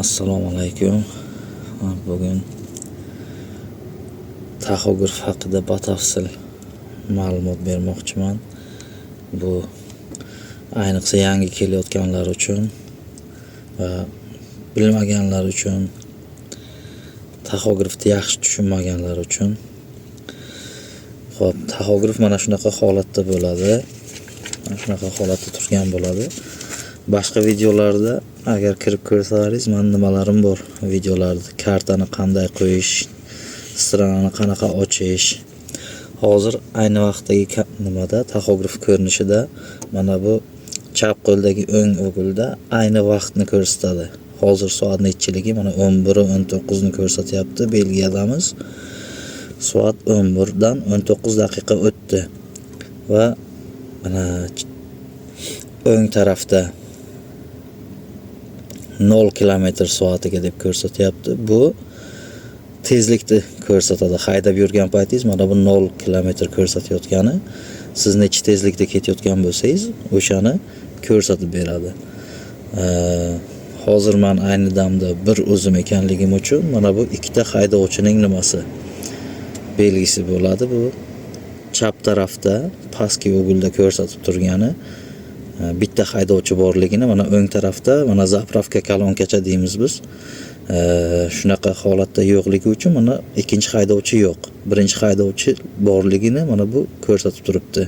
Assalomu alaykum. Bugun taxograf haqida batafsil ma'lumot bermoqchiman. Bu ayniqsa yangi kelayotganlar uchun va bilmaganlar uchun, taxografni yaxshi tushunmaganlar uchun. Xo'p, taxograf mana shunaqa holatda bo'ladi. Mana shunaqa holatda turgan bo'ladi. Boshqa videolarda agar kirib ko'rsalaringiz, men nimalarim bor videolarda. Kartani qanday qo'yish, stranani qanaqa ochish. Hozir ayni vaqtdagi nimada taxograf ko'rinishida mana bu chap qo'ldagi o'ng o'g'ilda ayni vaqtni ko'rsatadi. Hozir soat nechchiligi? Mana 11:19 ni ko'rsatyapti. Belgiyadamiz. Soat 11 dan 19 daqiqa o'tdi. Va mana o'ng tarafda 0 km/soatiga deb ko'rsatyapti. Bu tezlikni ko'rsatadi. Haydab yurgan paytingiz mana bu 0 km ko'rsatayotgani, siz necha tezlikda ketayotgan bo'lsangiz, o'shani ko'rsatib beradi. Hozir men ayni damda bir o'zim ekanligim uchun mana bu ikkita haydovchining nimasi belgisi bo'ladi. Bu chap tarafda pastki o'g'ilda ko'rsatib turgani bitta haydovchi borligini, mana o'ng tarafda mana zapravka kolonkacha deymiz biz. Shunaqa holatda yo'qligi uchun mana ikkinchi haydovchi yo'q. Birinchi haydovchi borligini mana bu ko'rsatib turibdi.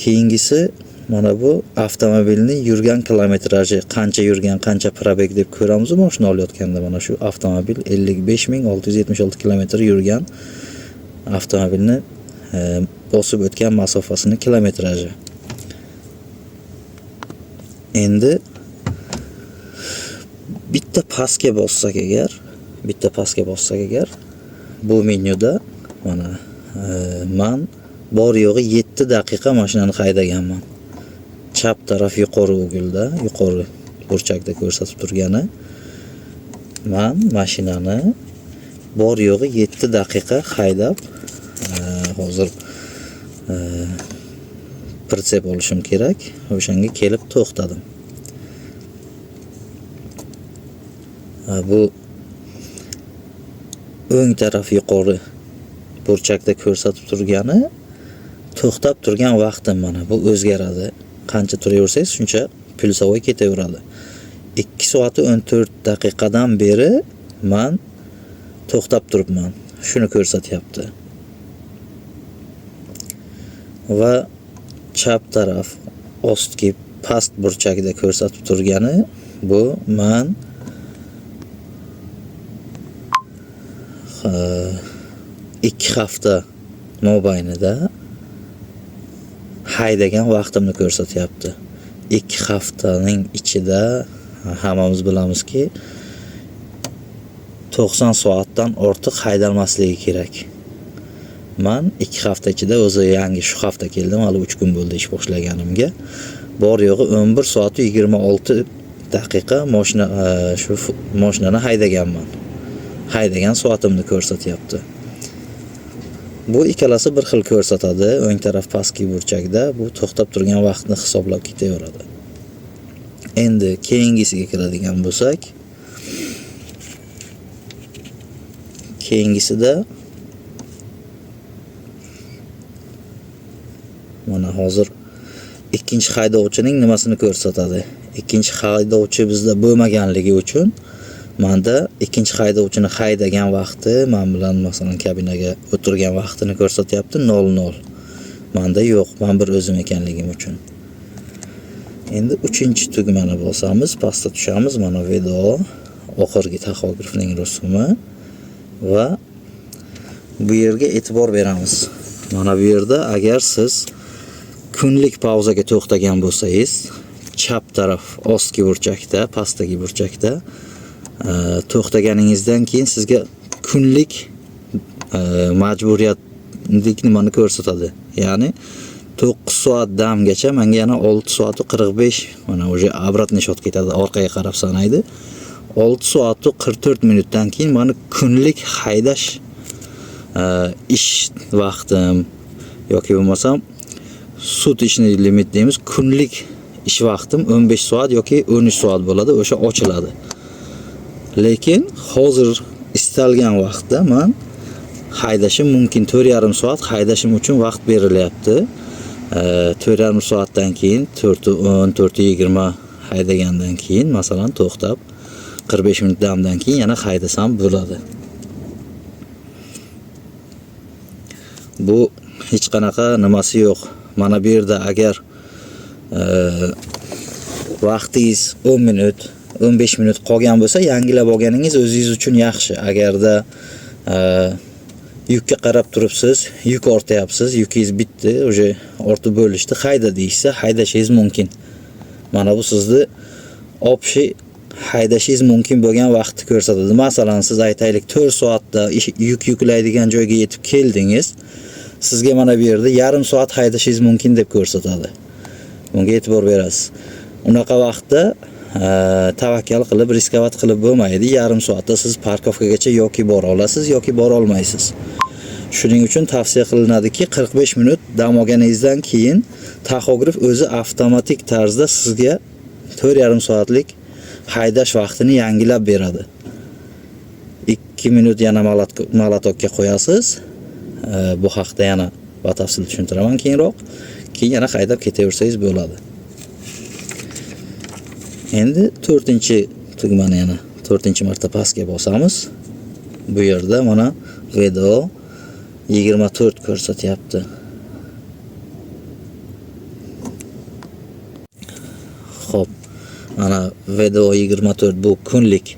Keyingisi mana bu avtomobilning yurgan kilometraji, qancha yurgan, qancha probeg deb ko'ramiz mashina olayotganda. Mana shu avtomobil 55.676 kilometr yurgan avtomobilni bosib o'tgan masofasini kilometraji. Endi bitta pastga bossak agar, bu menyuda mana men bor yo'g'i 7 daqiqa mashinani haydaganman. Chap taraf yuqori o'g'ilda, yuqori burchakda ko'rsatib turgani, men mashinani bor yo'g'i 7 daqiqa haydab, hozir pritsep olishim kerak. O'shanga kelib to'xtadim. Bu o'ng taraf yuqori burchakda ko'rsatib turgani, to'xtab turgan vaqtim mana bu o'zgaradi. Qancha turaversangiz shuncha pulsavoy ketaveradi. 2 soat 14 daqiqadan beri men to'xtab turibman. Shuni ko'rsatyapti. Va chap taraf ostki past burchakda ko'rsatib turgani, bu men 2 hafta mobaynida haydagan vaqtimni ko'rsatyapti. 2 haftaning ichida hammamiz bilamizki 90 soatdan ortiq haydalmasligi kerak. Men 2 hafta ichida, o'zi yangi shu hafta keldim, hali 3 kun bo'ldi ish boshlaganimga. Bor yo'g'i 11 soat 26 daqiqa shu mashinani haydaganman. Haydagan soatimni ko'rsatyapti. Bu ikkalasi bir xil ko'rsatadi. O'ng taraf pastki burchakda bu to'xtab turgan vaqtni hisoblab ketaveradi. Endi keyingisiga kiradigan bo'lsak, keyingisida mana hozir ikkinchi haydovchining nimasini ko'rsatadi. Ikkinchi haydovchi bizda bo'lmaganligi uchun menda ikkinchi haydovchini haydagan vaqti, men bilan masalan kabinaga o'tirgan vaqtini ko'rsatyapti 00. Menda yo'q, men bir o'zim ekanligim uchun. Endi 3-tugmani bosamiz, pastga tushamiz. Mana video, oxirgi taxografning rusumi va bu yerga e'tibor beramiz. Mana bu yerda agar siz kunlik pauzaga to'xtagan bo'lsangiz, chap taraf ostki burchakda, pastdagi burchakda to'xtaganingizdan keyin sizga kunlik majburiyatlik nimani ko'rsatadi. Ya'ni 9 soat damgacha menga yana 6 soat 45, mana o'sha obratniy shot ketadi, orqaga qarab sanaydi. 6 soat 44 minutdan keyin meni kunlik haydash ish vaqtim yoki bo'lmasam sut ishni limit deymiz, kunlik ish vaqtim 15 soat yoki 13 soat bo'ladi, o'sha ochiladi. Lekin hozir istalgan vaqtda men haydashim mumkin. 4,5 soat haydashim uchun vaqt berilyapti. 4,5 soatdan keyin 4:10, 4:20 haydagandan keyin masalan to'xtab 45 minut damdan keyin yana haydasam bo'ladi. Bu hech qanaqa nimasi yo'q. Mana bu yerda agar vaqtingiz 10 minut, 15 minut qolgan bo'lsa, yangilab olganingiz o'zingiz uchun yaxshi. Agarda yukka qarab turibsiz, yuk ortyapsiz, yukingiz bitdi, o'sha ortib bo'lishdi, hayda deyishsa, haydashingiz mumkin. Mana bu sizni opshi haydashingiz mumkin bo'lgan vaqtni ko'rsatadi. Masalan, siz aytaylik 4 soatda yuk yuklaydigan joyga yetib keldingiz. Sizga mana bu yerda yarim soat haydashingiz mumkin deb ko'rsatadi. Bunga e'tibor berasiz. Unaqa vaqtda tavakkal qilib, riskovat qilib bo'lmaydi. Yarim soatda siz parkovkagacha yoki bora olasiz yoki bora olmaysiz. Shuning uchun tavsiya qilinadiki, 45 minut dam olganingizdan keyin taxograf o'zi avtomatik tarzda sizga 4,5 soatlik haydash vaqtini yangilab beradi. 2 minut yana malatokka qo'yasiz. Bu haqda yana batafsil tushuntiraman keyinroq. Keyin yana haydab ketaversangiz bo'ladi. Endi 4-tugmani yana 4-marta pastga bosamiz. Bu yerda mana video 24 ko'rsatyapti. Xo'p, mana video 24 bu kunlik,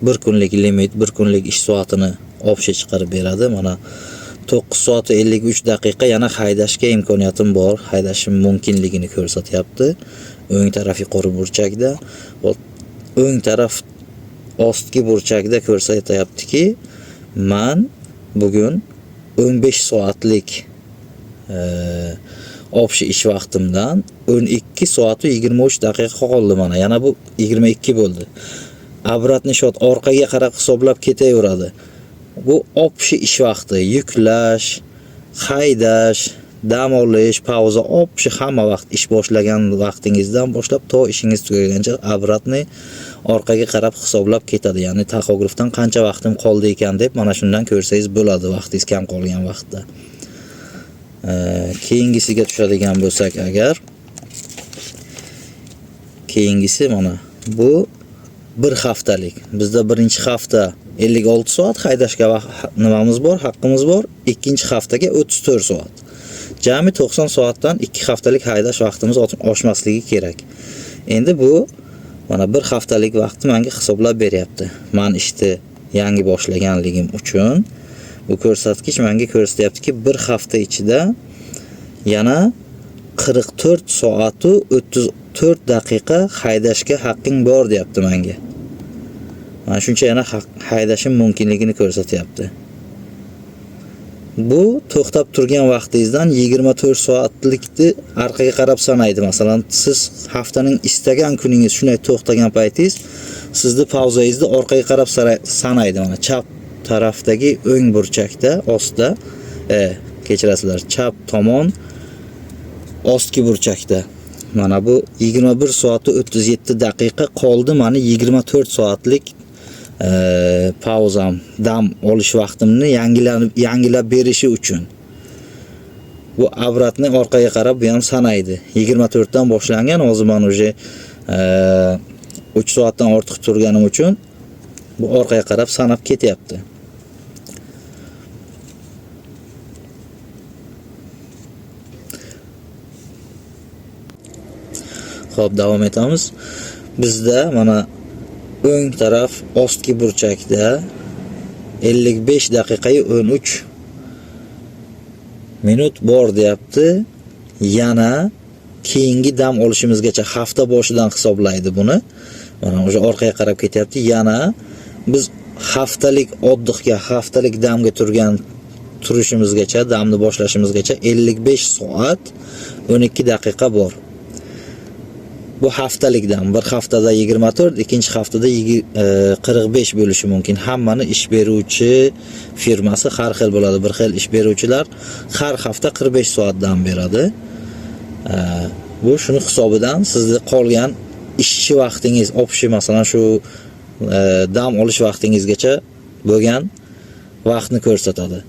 bir kunlik limit, bir kunlik ish soatini opshi chiqarib beradi. Mana 9 soat 53 daqiqa yana haydashga imkoniyatim bor, haydashim mumkinligini ko'rsatyapti. O'ng taraf yuqori burchakda, o'ng taraf ostki burchakda ko'rsatyaptiki, men bugun 15 soatlik opshi ish vaqtimdan 12 soat 23 daqiqa qoldi mana. Yana bu 22 bo'ldi. Obratni shot orqaga qarab hisoblab ketaveradi. Bu opshi ish vaqti, yuklash, haydash, dam olish, pauza, opshi hamma vaqt ish boshlagan vaqtingizdan boshlab to ishingiz tugaguncha obratni orqaga qarab hisoblab ketadi. Ya'ni taxografdan qancha vaqtim qoldi ekan deb mana shundan ko'rsangiz bo'ladi vaqtingiz kam qolgan vaqtda. Keyingisiga tushadigan bo'lsak agar, keyingisi mana bu bir haftalik. Bizda birinchi hafta 56 soat haydashga nimamiz bor, haqqimiz bor. Ikkinchi haftaga 34 soat. Jami 90 soatdan 2 haftalik haydash vaqtimiz oshmasligi kerak. Endi bu mana bir haftalik vaqtni menga hisoblab beryapti. Men ishni yangi boshlaganligim uchun bu ko'rsatkich menga ko'rsatyaptiki, bir hafta ichida yana 44 soat 34 daqiqa haydashga haqqing bor deyapti menga. Mana shuncha yana haydashim mumkinligini ko'rsatyapti. Bu to'xtab turgan vaqtingizdan 24 soatlikni orqaga qarab sanaydi. Masalan, siz haftaning istagan kuningiz shunday to'xtagan paytingiz, sizni pauzangizni orqaga qarab sanaydi. Mana chap tarafdagi o'ng burchakda ostda, kechirasizlar, chap tomon ostki burchakda. Mana bu 21 soat 37 daqiqa qoldi. Mana 24 soatlik pauzam, dam olish vaqtimni yangilab berishi uchun. Bu obratni orqaga qarab bu ham sanaydi. 24 dan boshlangan, hozir men uje 3 soatdan ortiq turganim uchun bu orqaga qarab sanab ketyapti. Xo'p, davom etamiz. Bizda mana o'ng taraf ostki burchakda 55 daqiqa 13 minut bor deyapti. Yana keyingi dam olishimizgacha hafta boshidan hisoblaydi buni. Mana o'sha orqaga qarab ketyapti. Yana biz haftalik oddiqga, haftalik damga turishimizgacha, damni boshlashimizgacha 55 soat 12 daqiqa bor. Bu haftalik dam. Bir haftada 24, ikkinchi haftada 45 bo'lishi mumkin. Hammani ish beruvchi firmasi har xil bo'ladi. Bir xil ish beruvchilar har hafta 45 soat dam beradi. Bu shuni hisobidan sizni qolgan ishchi vaqtingiz, opshi masalan shu dam olish vaqtingizgacha bo'lgan vaqtni ko'rsatadi.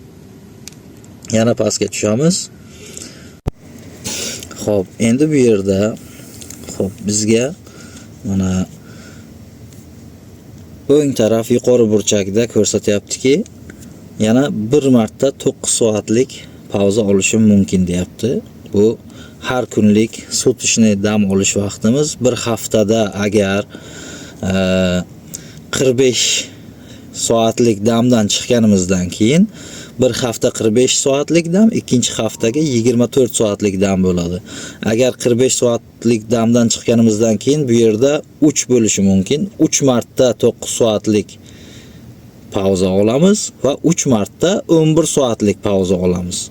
Yana pastga tushamiz. Xo'p, endi bu yerda bizga mana o'ng taraf yuqori burchakda ko'rsatyaptiki, yana bir marta 9 soatlik pauza olishim mumkin deyapti. Bu har kunlik sutishni dam olish vaqtimiz. Bir haftada agar 45 soatlik damdan chiqqanimizdan keyin bir hafta 45 soatlik dam, ikkinchi haftaga 24 soatlik dam bo'ladi. Agar 45 soatlik damdan chiqqanimizdan keyin bu yerda 3 bo'lishi mumkin. 3 marta 9 soatlik pauza olamiz va 3 marta 11 soatlik pauza olamiz.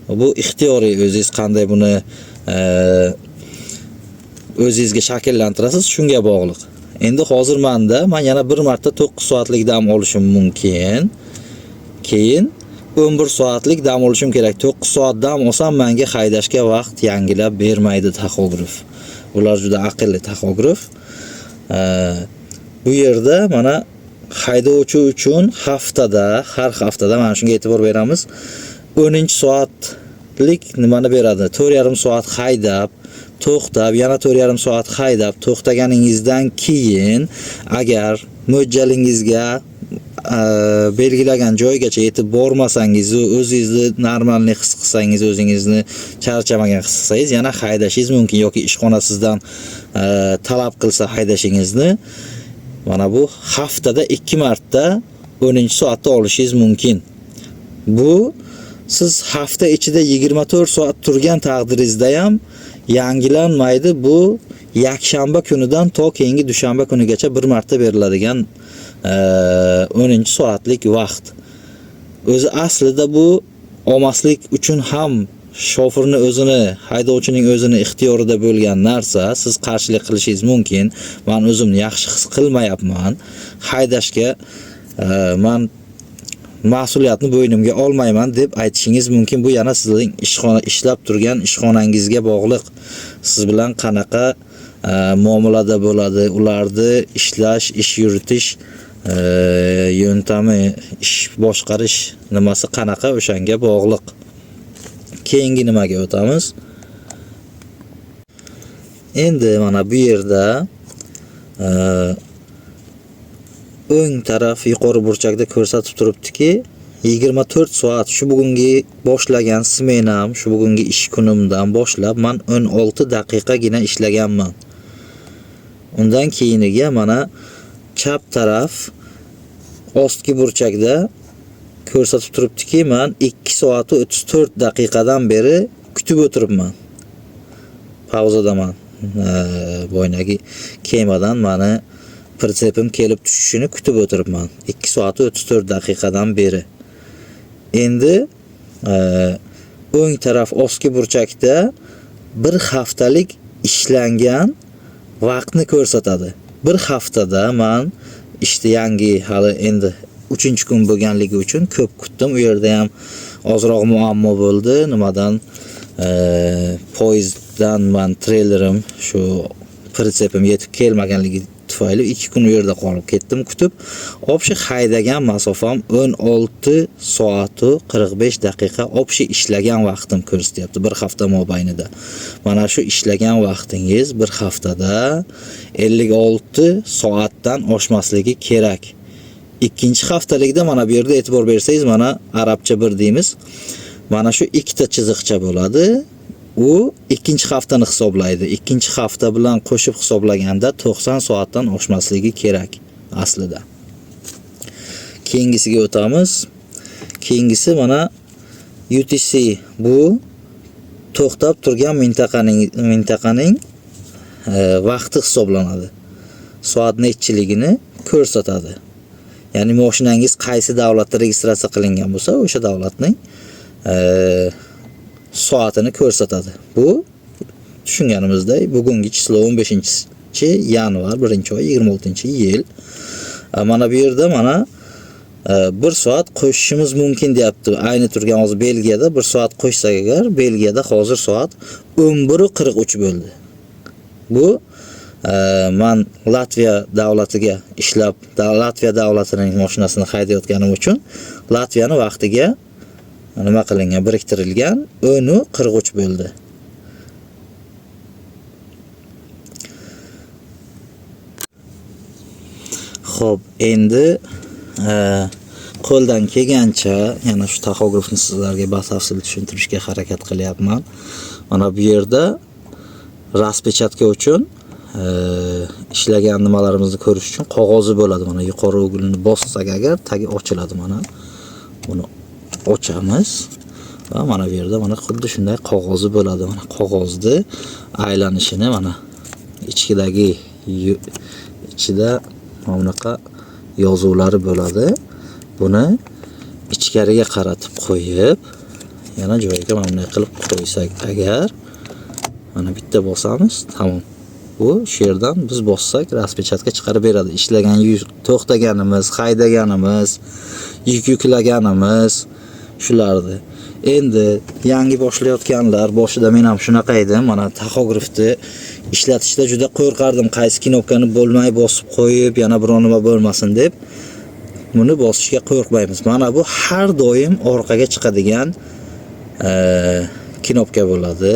Bu ixtiyoriy, o'zingiz qanday buni o'zingizga shakllantirasiz, shunga bog'liq. Endi hozir men yana bir marta 9 soatlik dam olishim mumkin. Keyin 11 soatlik dam olishim kerak. 9 soat dam olsam menga haydashga vaqt yangilab bermaydi taxograf. Ular juda aqlli taxograf. Bu yerda mana haydovchi uchun har haftada mana shunga e'tibor beramiz. 10-soatlik nimani beradi? 4,5 soat haydab, to'xtab, yana 4,5 soat haydab, to'xtaganingizdan keyin agar mo'ljalingizga belgilagan joygacha yetib bormasangiz, o'zingizni normalni his qilsangiz, o'zingizni charchamagan his qilsangiz, yana haydashingiz mumkin yoki ishxona sizdan talab qilsa haydashingizni, mana bu haftada 2 marta 10-soatda olishingiz mumkin. Bu siz hafta ichida 24 soat turgan taqdiringizda ham yangilanmaydi. Bu yakshanba kunidan to keyingi dushanba kunigacha bir marta beriladigan 10-soatlik vaqt. O'zi aslida bu olmaslik uchun ham shofirni o'zini, haydovchining o'zini ixtiyorida bo'lgan narsa. Siz qarshilik qilishingiz mumkin. Men o'zimni yaxshi his qilmayapman. Haydashga men mas'uliyatni bo'ynimga olmayman deb aytishingiz mumkin. Bu yana sizning ishlab turgan ishxonangizga bog'liq. Siz bilan qanaqa muomalada bo'ladi, ularni ishlash, ish yuritish yo'ntami, ish boshqarish nimasi qanaqa, o'shanga bog'liq. Keyingi nimaga o'tamiz? Endi mana bu yerda o'ng taraf yuqori burchakda ko'rsatib turibdiki, 24 soat shu bugungi boshlagan smenam, shu bugungi ish kunimdan boshlab men 16 daqiqagina ishlaganman. Undan keyiniga mana chap taraf ostki burchakda ko'rsatib turibdiki, men 2 soat 34 daqiqadan beri kutib o'tiribman. Pauzodaman. Bo'ynagi kemadan meni pritsepim kelib tushishini kutib o'tiribman. 2 soat 34 daqiqadan beri. Endi o'ng taraf ostki burchakda bir haftalik ishlangan vaqtni ko'rsatadi. Bir haftada men yangi hali endi 3-kun bo'lganligi uchun ko'p kutdim. U yerda ham ozroq muammo bo'ldi. Nimadan? Poyezddan men treylerim shu pritsepim yetib kelmaganligi tufayli 2 kun u yerda qolib ketdim kutib. Obshi haydagan masofam 16 soat 45 daqiqa obshi ishlagan vaqtim ko'rsatyapti bir hafta mobaynida. Mana shu ishlagan vaqtingiz bir haftada 56 soatdan oshmasligi kerak. Ikkinchi haftalikda mana bu yerda e'tibor bersangiz, mana arabcha bir deymiz. Mana shu ikkita chiziqcha bo'ladi. U ikkinchi haftani hisoblaydi. Ikkinchi hafta bilan qo'shib hisoblaganda 90 soatdan oshmasligi kerak aslida. Keyingisiga o'tamiz. Keyingisi mana UTC, bu to'xtab turgan mintaqaning vaqti hisoblanadi. Soat nechiligini ko'rsatadi. Ya'ni mashinangiz qaysi davlatda registratsiya qilingan bo'lsa, o'sha davlatning soatini ko'rsatadi. Bu tushunganimizdek, bugungi chislo 15-yanvar 1-oy 26-yil. Mana bu yerda mana 1 soat qo'shishimiz mumkin deyapti. Ayni turgan hozir Belgiyada 1 soat qo'shsak agar, Belgiyada hozir soat 11:43 bo'ldi. Bu Men Latviya davlatiga ishlab, Latviya davlatining mashinasini haydayotganim uchun Latviyani vaqtiga nima qilingan, biriktirilgan o'nu qirg'uch bo'ldi. Xo'p, endi qo'ldan kelgancha yana shu taxografni sizlarga batafsil tushuntirishga harakat qilyapman. Mana bu yerda raspechkatka uchun ishlagan nimalarimizni ko'rish uchun qog'ozi bo'ladi. Mana yuqori o'g'ilni bossak agar tagi ochiladi mana. Buni ochamiz va mana bu yerda mana xuddi shunday qog'ozi bo'ladi. Mana qog'ozni aylanishini mana ichida bunaqa yozuvlari bo'ladi. Buni ichkariga qaratib qo'yib, yana joyiga mana bunday qilib qo'ysak agar mana bitta bosamiz, tamom. Bu shu yerdan biz bossak raspechkatka chiqarib beradi. Ishlagan yuk, to'xtaganimiz, haydaganimiz, yuk yuklaganimiz shularni. Endi yangi boshlayotganlar, boshida men ham shunaqa edim. Mana taxografni ishlatishda juda qo'rqardim. Qaysi knopkani bo'lmay bosib qo'yib, yana biror nima bo'lmasin deb. Buni bosishga qo'rqmaymiz. Mana bu har doim orqaga chiqadigan knopka bo'ladi.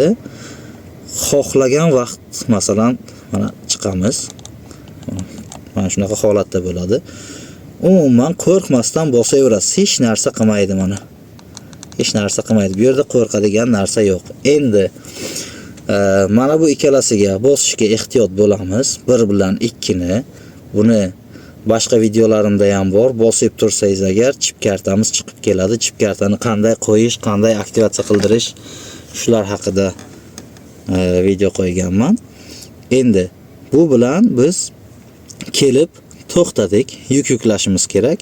Xohlagan vaqt, masalan, mana chiqamiz. Mana shunaqa holatda bo'ladi. Umuman qo'rqmasdan bosaverasiz. Hech narsa qilmaydi mana. Hech narsa qilmaydi. Bu yerda qo'rqadigan narsa yo'q. Endi mana bu ikkalasiga bosishga ehtiyot bo'lamiz. 1 bilan 2 ni. Buni boshqa videolarimda ham bor. Bosib tursangiz agar chip kartamiz chiqib keladi. Chip kartani qanday qo'yish, qanday aktivatsiya qildirish, shular haqida video qo'yganman. Endi bu bilan biz kelib to'xtadik. Yuk yuklashimiz kerak.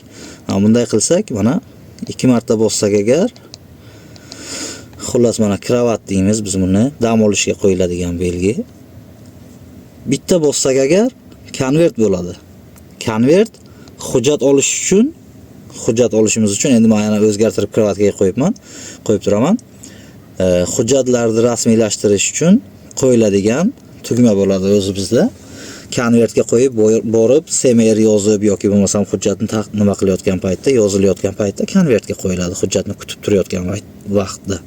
Bunday qilsak, mana 2 marta bossak agar, xullas mana kravat deymiz biz buni, dam olishga qo'yiladigan belgi. Bitta bossak agar konvert bo'ladi. Konvert hujjat olishimiz uchun endi men yana o'zgartirib kravatga qo'yib turaman. Hujjatlarni rasmiylashtirish uchun qo'yiladigan tugma bo'ladi o'zi bizda. Konvertga qo'yib borib, semer yozib yoki bo'lmasam hujjatni nima qilayotgan paytda, yozilayotgan paytda konvertga qo'yiladi, hujjatni kutib turayotgan vaqtda.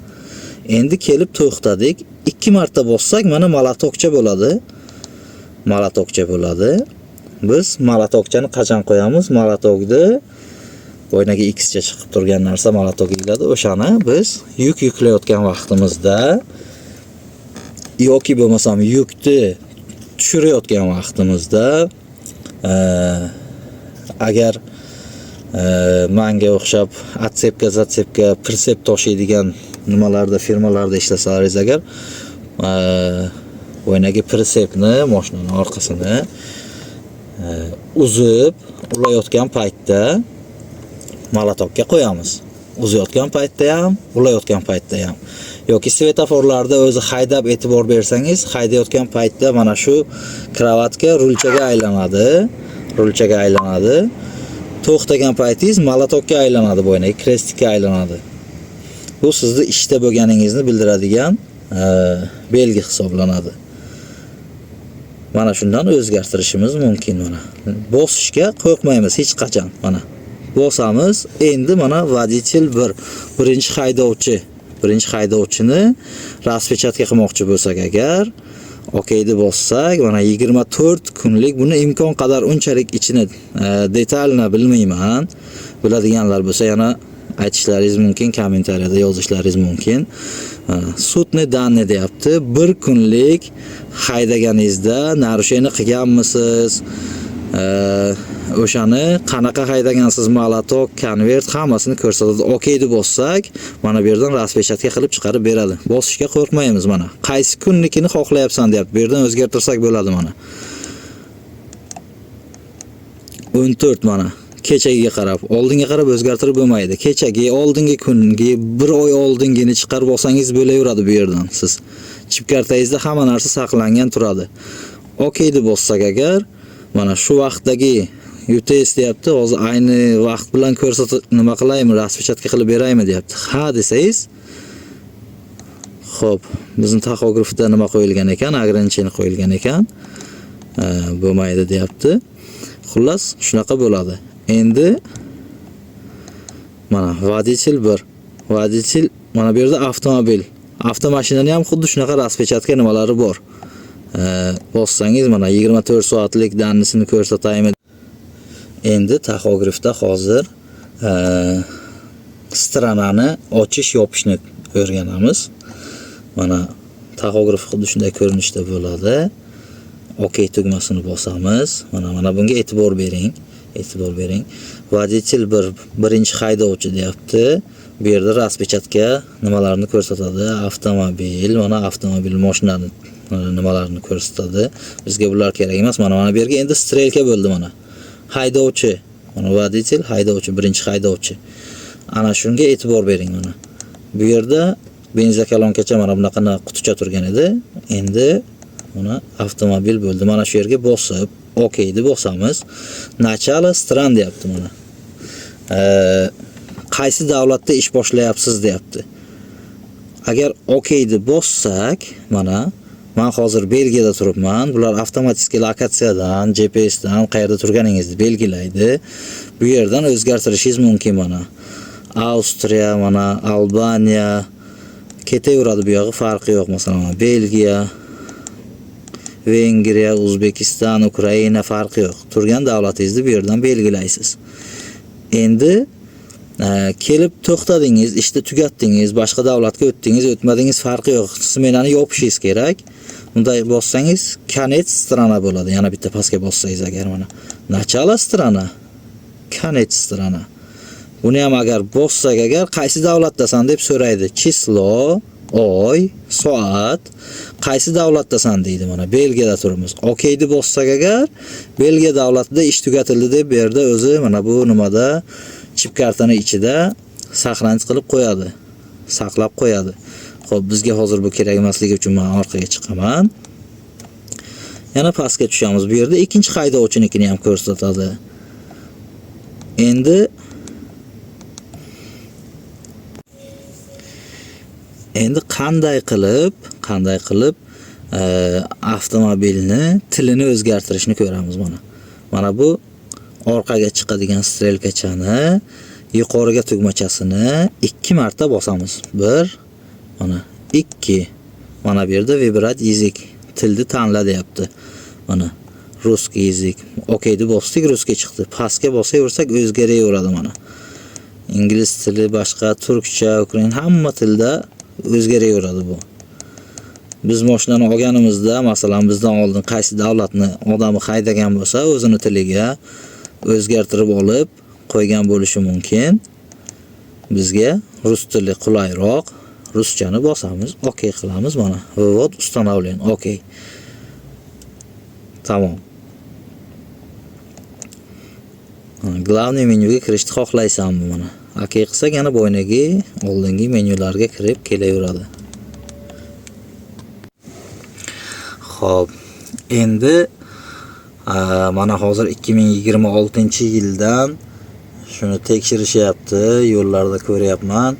Endi kelib to'xtadik. 2 marta bossak mana malatokcha bo'ladi. Malatokcha bo'ladi. Biz malatokchani qachon qo'yamiz? Malatokni bo'ynaga Xcha chiqib turgan narsa malatok deyiladi. O'shani biz yuk yuklayotgan vaqtimizda yoki bo'lmasam yukni tushirayotgan vaqtimizda agar manga o'xshab atsepka, zatsepka, prinsep toshiydigan nimalarda, firmalarda ishlasangiz agar bo'ynaga prinsepni, mashinaning orqasini uzib ulayotgan paytda malatokka qo'yamiz. Uzayotgan paytda ham, ulayotgan paytda ham. Yoki svetoforlarda o'zi haydab e'tibor bersangiz, haydayotgan paytda mana shu kravatka rulchaga aylanadi. To'xtagan paytingiz malatokka aylanadi, bo'ynaga krestikka aylanadi. Bu sizni ishda bo'lganingizni bildiradigan belgi hisoblanadi. Mana shundan o'zgartirishimiz mumkin mana. Bosishga qo'rqmaymiz hech qachon. Mana bosamiz. Endi mana voditel 1, birinchi haydovchini raspechkatka qilmoqchi bo'lsak agar, okeyni bossak, mana 24 kunlik, buni imkon qadar unchalik ichini detalni bilmayman. Biladiganlar bo'lsa yana aytishlaringiz mumkin, kommentariyada yozishlaringiz mumkin. Sutni danni deyapti. 1 kunlik haydaganingizda narusheni qilganmisiz? O'shani qanaqa haydagansiz, malatok, konvert hammasini ko'rsatadi. Okeyni bossak, mana bu yerdan raspechkatka qilib chiqarib beradi. Bosishga qo'rqmaymiz mana. Qaysi kunnikini xohlayapsan deyapti. Bu yerdan o'zgartirsak bo'ladi mana. 14 mana. Kechagiga qarab, oldinga qarab o'zgartirib bo'lmaydi. Kechagi, oldingi kungi, 1 oy oldingini chiqarib olsangiz bo'laveradi bu yerdan. Siz chip kartangizda hamma narsa saqlangan turadi. Okeyni bossak agar, mana shu vaqtdagi UTS deyapti. Hozir ayni vaqt bilan ko'rsatib nima qilaymi, raspechkatka qilib beraymi deyapti. Ha desangiz, xo'p, bizning taxografda nima qo'yilgan ekan, ограничение qo'yilgan ekan. bo'lmaydi deyapti. Xullas, shunaqa bo'ladi. Endi mana водитель 1, водитель mana bu yerda avtomobil. Avtomashinani ham xuddi shunaqa raspechkatka nimalari bor. Bossangiz mana 24 soatlik dannisini ko'rsataymi. Endi taxografda hozir stranani ochish yopishni o'rganamiz. Mana taxograf xuddi shunday ko'rinishda bo'ladi. OK tugmasini bosamiz. Mana bunga e'tibor bering. E'tibor bering. Водитель 1, birinchi haydovchi deyapti. Bu yerda raspechkatka nimalarni ko'rsatadi? Avtomobil, mana avtomobil mashinani nimalarini ko'rsatadi. Bizga bular kerak emas. Mana bu yerga endi strelka bo'ldi mana. Haydovchi, mana водитель, haydovchi, birinchi haydovchi. Ana shunga e'tibor bering mana. Bu yerda benzokolonkacha mana bunaqa quticha turgan edi. Endi mana avtomobil bo'ldi. Mana shu yerga bosib, OK deb bosamiz. Начало стран deyapti mana. Qaysi davlatda ish boshlayapsiz deyapti. Agar OK deb bossak, mana men hozir Belgiyada turibman. Bular avtomatik lokatsiyadan, GPSdan qayerda turganingizni belgilaydi. Bu yerdan o'zgartirishingiz mumkin mana. Avstriya, mana Albaniya ketaveradi, bu yog'i farqi yo'q. Masalan, Belgiya, Vengriya, O'zbekiston, Ukraina farqi yo'q. Turgan davlatingizni bu yerdan belgilaysiz. Endi kelib to'xtadingiz, ishni tugatdingiz, boshqa davlatga o'tdingiz, o'tmadingiz farqi yo'q. Smenani yopishingiz kerak. Bunday bossangiz konec strana bo'ladi. Yana bitta pastga bossangiz agar mana начало strana, konec strana. Buni ham agar bossak agar qaysi davlatdasan deb so'raydi. Chislo, oy, soat, qaysi davlatdasan deydi mana. Belgiyada turibmiz. OK deb bossak agar Belgiya davlatida ish tugatildi deb bu yerda o'zi mana bu nimada chip kartani ichida saqlanch qilib qo'yadi. Saqlab qo'yadi. Xo'p, bizga hozir bu kerak emasligi uchun men orqaga chiqaman. Yana pastga tushamiz. Bu yerda ikkinchi haydovchinikini ham ko'rsatadi. Endi qanday qilib avtomobilni tilini o'zgartirishni ko'ramiz mana. Mana bu orqaga chiqadigan strelkachani yuqoriga tugmachasini 2 marta bosamiz. 1, mana 2. Mana bu yerda vibrat язык, tilni tanla deyapti. Mana russkiy язык. OK deb bosdik, russkiy chiqdi. Pastga bosaversak o'zgaraveradi mana. Ingliz tili, boshqa turkcha, ukrain hamma tilda o'zgaraveradi bu. Biz mashinani olganimizda, masalan, bizdan oldin qaysi davlatni odami haydagan bo'lsa, o'zini tiliga o'zgartirib olib qo'ygan bo'lishi mumkin. Bizga rus tili qulayroq. Ruschani bosamiz, OK qilamiz mana. Vvod установлен. OK. Tamom. Главный menyuga kirishni xohlaysanmi mana. OK qilsak yana bo'ynagi oldingi menyularga kirib kelaveradi. Xo'p, endi mana hozir 2026-yildan shuni tekshirishyapti, yo'llarda ko'ryapman.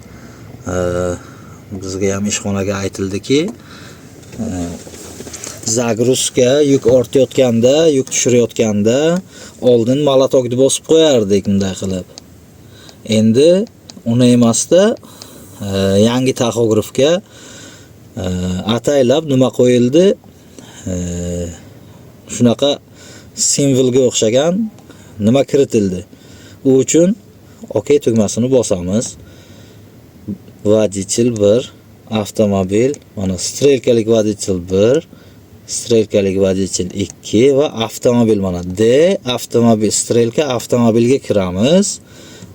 Bizga ham ishxonaga aytildiki, zagruzka yuk ortayotganda, yuk tushirayotganda oldin molotokni bosib qo'yardik bunday qilib. Endi uni emasda yangi taxografga ataylab nima qo'yildi? Shunaqa simvolga o'xshagan nima kiritildi. U uchun OK tugmasini bosamiz. Водитель 1, avtomobil, mana strelkalik водитель 1, strelkalik водитель 2 va avtomobil mana D, avtomobil, strelka avtomobilga kiramiz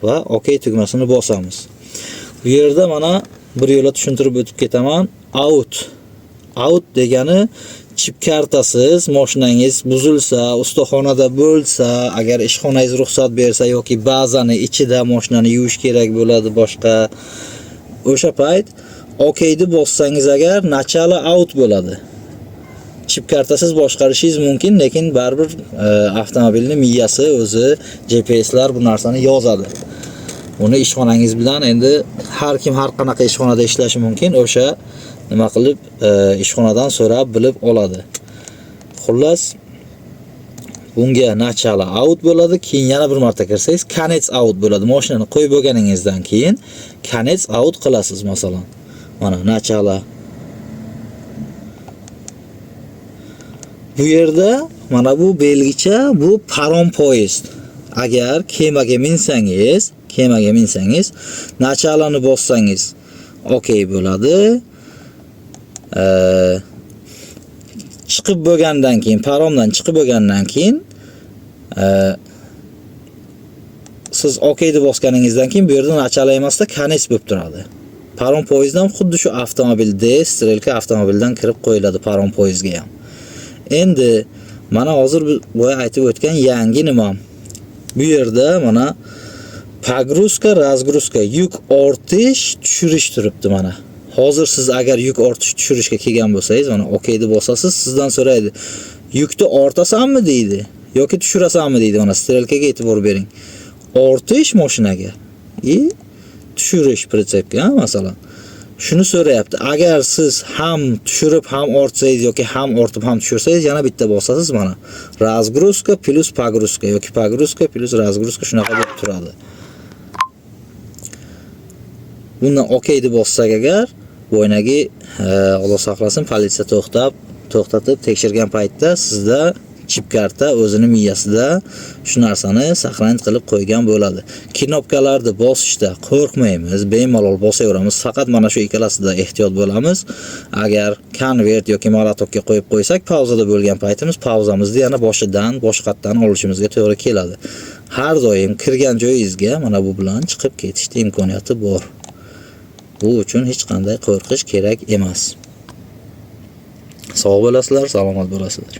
va OK tugmasini bosamiz. Bu yerda mana bir yo'la tushuntirib o'tib ketaman. Out degani chip kartasiz mashinangiz buzilsa, ustaxonada bo'lsa, agar ishxonangiz ruxsat bersa yoki bazani ichida mashinani yuvish kerak bo'ladi boshqa, o'sha payt OK deb bossangiz agar начало out bo'ladi. Chip kartasiz boshqarishingiz mumkin, lekin baribir avtomobilning miyasi o'zi GPSlar bu narsani yozadi. Uni ishxonangiz bilan endi har kim har qanaqa ishxonada ishlashi mumkin, o'sha nima qilib ishxonadan so'rab bilib oladi. Xullas Bunga nachala out bo'ladi, keyin yana bir marta kirsangiz konets out bo'ladi. Mashinani qo'yib bo'lganingizdan keyin konets out qilasiz masalan. Mana nachala. Bu yerda mana bu belgicha, bu parom poyezd. Agar kemaga minsangiz, nachalani bossangiz okey bo'ladi. Chiqib bo'lgandan keyin, paromdan chiqib bo'lgandan keyin siz okeyni bosganingizdan keyin bu yerda nachala emasda konets bo'lib turadi. Parom poyezddan xuddi shu avtomobilda, strelka avtomobildan kirib qo'yiladi parom poyezdga ham. Endi mana hozir boya aytib o'tgan yangi nimam. Bu yerda mana pogruska, razgruska, yuk ortish, tushirish turibdi mana. Hozir siz agar yuk ortish, tushirishga kelgan bo'lsangiz, mana okeyni bosasiz, sizdan so'raydi. Yukni ortasanmi deydi yoki tushirasanmi deydi. Mana strelkaga e'tibor bering. Ortish mashinaga, tushirish pritsepga masalan. Shuni so'rayapti. Agar siz ham tushirib ham ortsangiz yoki ham ortib ham tushirsangiz yana bitta bosasiz mana. Razgruska plus pogruska yoki pogruska plus razgruska shunaqa bo'lib turadi. Bundan okeyni bossak agar, bo'ynagi Alloh saqlasin, politsiya to'xtatib tekshirgan paytda sizda chip karta o'zini miyasida shu narsani saqlanib qilib qo'ygan bo'ladi. Knopkalarni bosishda qo'rqmaymiz, bemalol bosaveramiz. Faqat mana shu ikkalasida ehtiyot bo'lamiz. Agar konvert yoki molotokka qo'yib qo'ysak, pauzada bo'lgan paytimiz pauzamizni yana boshqatdan olishimizga to'g'ri keladi. Har doim kirgan joyingizga mana bu bilan chiqib ketishning imkoniyati bor. Bu uchun hech qanday qo'rqish kerak emas. Sog' bo'lasizlar, salomat bo'lasizlar.